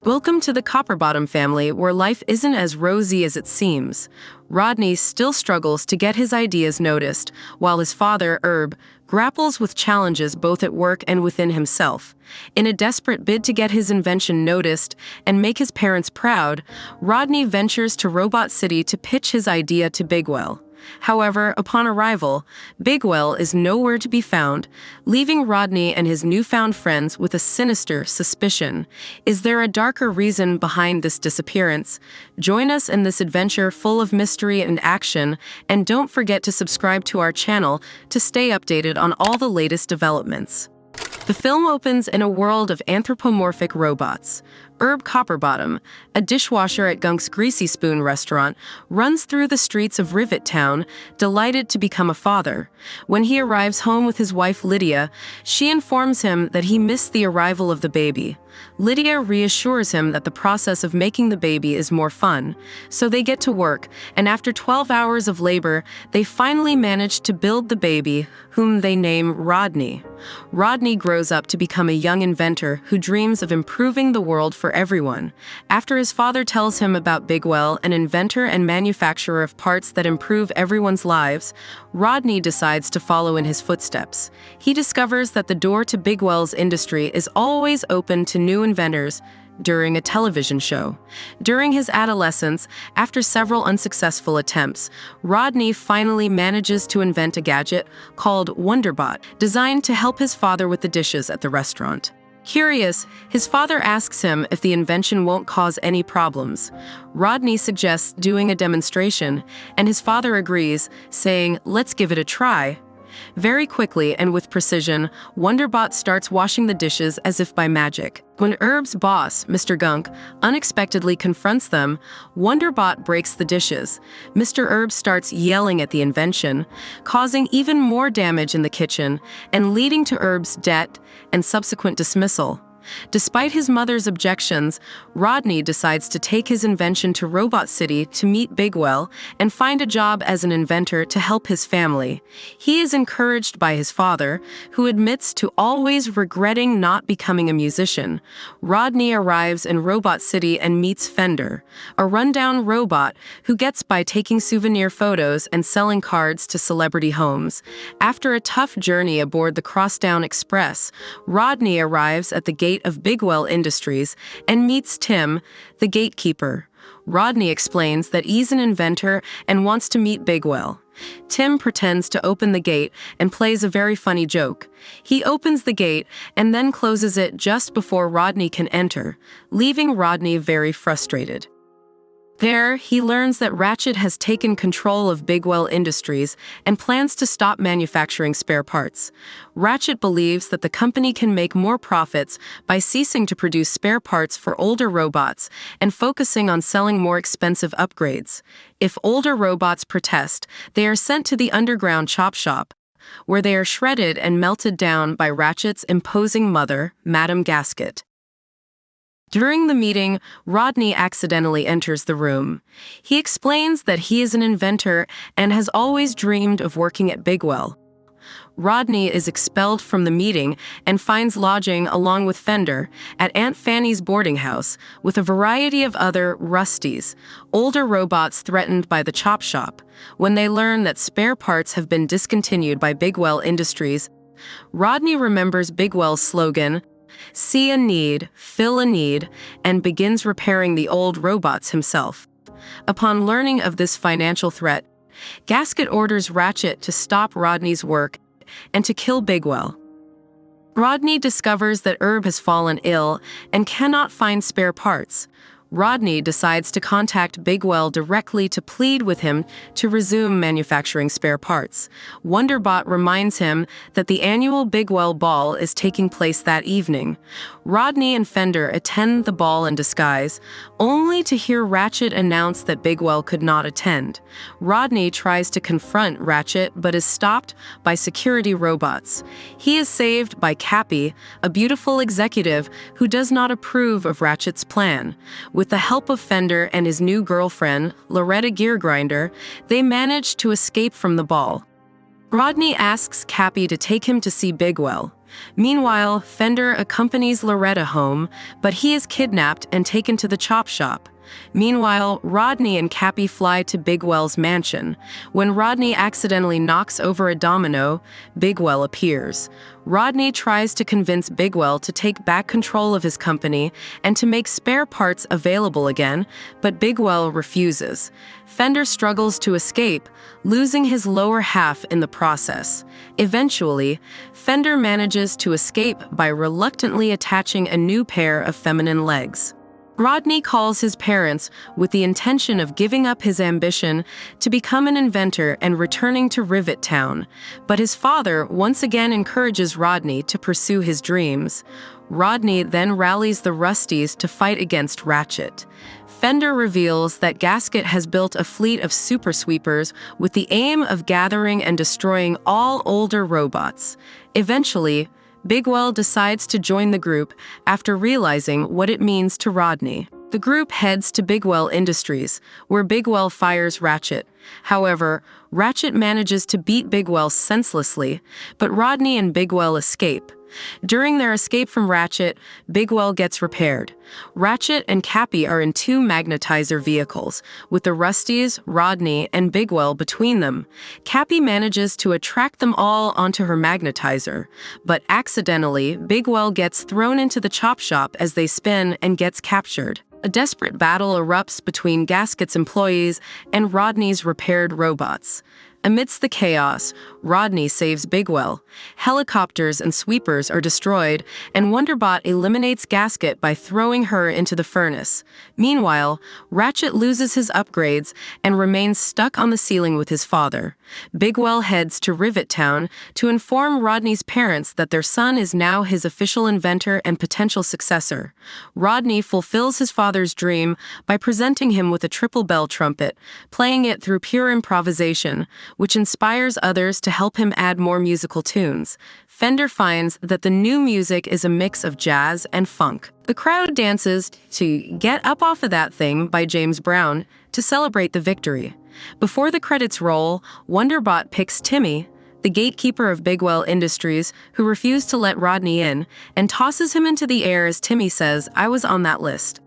Welcome to the Copperbottom family, where life isn't as rosy as it seems. Rodney still struggles to get his ideas noticed, while his father, Herb, grapples with challenges both at work and within himself. In a desperate bid to get his invention noticed and make his parents proud, Rodney ventures to Robot City to pitch his idea to Bigwell. However, upon arrival, Bigwell is nowhere to be found, leaving Rodney and his newfound friends with a sinister suspicion. Is there a darker reason behind this disappearance? Join us in this adventure full of mystery and action, and don't forget to subscribe to our channel to stay updated on all the latest developments. The film opens in a world of anthropomorphic robots. Herb Copperbottom, a dishwasher at Gunk's Greasy Spoon restaurant, runs through the streets of Rivet Town, delighted to become a father. When he arrives home with his wife Lydia, she informs him that he missed the arrival of the baby. Lydia reassures him that the process of making the baby is more fun. So they get to work, and after 12 hours of labor, they finally manage to build the baby, whom they name Rodney. Rodney grows up to become a young inventor who dreams of improving the world for everyone. After his father tells him about Bigwell, an inventor and manufacturer of parts that improve everyone's lives, Rodney decides to follow in his footsteps. He discovers that the door to Bigwell's industry is always open to new inventors during a television show. During his adolescence, after several unsuccessful attempts, Rodney finally manages to invent a gadget called Wonderbot, designed to help his father with the dishes at the restaurant. Curious, his father asks him if the invention won't cause any problems. Rodney suggests doing a demonstration, and his father agrees, saying, "Let's give it a try." Very quickly and with precision, Wonderbot starts washing the dishes as if by magic. When Herb's boss, Mr. Gunk, unexpectedly confronts them, Wonderbot breaks the dishes. Mr. Herb starts yelling at the invention, causing even more damage in the kitchen and leading to Herb's debt and subsequent dismissal. Despite his mother's objections, Rodney decides to take his invention to Robot City to meet Bigwell and find a job as an inventor to help his family. He is encouraged by his father, who admits to always regretting not becoming a musician. Rodney arrives in Robot City and meets Fender, a rundown robot who gets by taking souvenir photos and selling cards to celebrity homes. After a tough journey aboard the Crosstown Express, Rodney arrives at the gate of Bigwell Industries and meets Tim, the gatekeeper. Rodney explains that he's an inventor and wants to meet Bigwell. Tim pretends to open the gate and plays a very funny joke. He opens the gate and then closes it just before Rodney can enter, leaving Rodney very frustrated. There, he learns that Ratchet has taken control of Bigwell Industries and plans to stop manufacturing spare parts. Ratchet believes that the company can make more profits by ceasing to produce spare parts for older robots and focusing on selling more expensive upgrades. If older robots protest, they are sent to the underground chop shop, where they are shredded and melted down by Ratchet's imposing mother, Madame Gasket. During the meeting, Rodney accidentally enters the room. He explains that he is an inventor and has always dreamed of working at Bigwell. Rodney is expelled from the meeting and finds lodging along with Fender at Aunt Fanny's boarding house with a variety of other Rusties, older robots threatened by the chop shop. When they learn that spare parts have been discontinued by Bigwell Industries, Rodney remembers Bigwell's slogan, "See a need, fill a need," and begins repairing the old robots himself. Upon learning of this financial threat, Gasket orders Ratchet to stop Rodney's work and to kill Bigwell. Rodney discovers that Herb has fallen ill and cannot find spare parts. Rodney decides to contact Bigwell directly to plead with him to resume manufacturing spare parts. Wonderbot reminds him that the annual Bigwell Ball is taking place that evening. Rodney and Fender attend the ball in disguise, only to hear Ratchet announce that Bigwell could not attend. Rodney tries to confront Ratchet but is stopped by security robots. He is saved by Cappy, a beautiful executive who does not approve of Ratchet's plan. With the help of Fender and his new girlfriend, Loretta Geargrinder, they manage to escape from the ball. Rodney asks Cappy to take him to see Bigwell. Meanwhile, Fender accompanies Loretta home, but he is kidnapped and taken to the chop shop. Meanwhile, Rodney and Cappy fly to Bigwell's mansion. When Rodney accidentally knocks over a domino, Bigwell appears. Rodney tries to convince Bigwell to take back control of his company and to make spare parts available again, but Bigwell refuses. Fender struggles to escape, losing his lower half in the process. Eventually, Fender manages to escape by reluctantly attaching a new pair of feminine legs. Rodney calls his parents with the intention of giving up his ambition to become an inventor and returning to Rivet Town, but his father once again encourages Rodney to pursue his dreams. Rodney then rallies the Rusties to fight against Ratchet. Fender reveals that Gasket has built a fleet of super sweepers with the aim of gathering and destroying all older robots. Eventually, Bigwell decides to join the group after realizing what it means to Rodney. The group heads to Bigwell Industries, where Bigwell fires Ratchet. However, Ratchet manages to beat Bigwell senselessly, but Rodney and Bigwell escape. During their escape from Ratchet, Bigwell gets repaired. Ratchet and Cappy are in two magnetizer vehicles, with the Rusties, Rodney, and Bigwell between them. Cappy manages to attract them all onto her magnetizer, but accidentally, Bigwell gets thrown into the chop shop as they spin and gets captured. A desperate battle erupts between Gasket's employees and Rodney's repaired robots. Amidst the chaos, Rodney saves Bigwell. Helicopters and sweepers are destroyed, and Wonderbot eliminates Gasket by throwing her into the furnace. Meanwhile, Ratchet loses his upgrades and remains stuck on the ceiling with his father. Bigwell heads to Rivet Town to inform Rodney's parents that their son is now his official inventor and potential successor. Rodney fulfills his father's dream by presenting him with a triple bell trumpet, playing it through pure improvisation, which inspires others to help him add more musical tunes. Fender finds that the new music is a mix of jazz and funk. The crowd dances to "Get Up Off of That Thing" by James Brown to celebrate the victory. Before the credits roll, Wonderbot picks Timmy, the gatekeeper of Bigwell Industries, who refused to let Rodney in, and tosses him into the air as Timmy says, "I was on that list."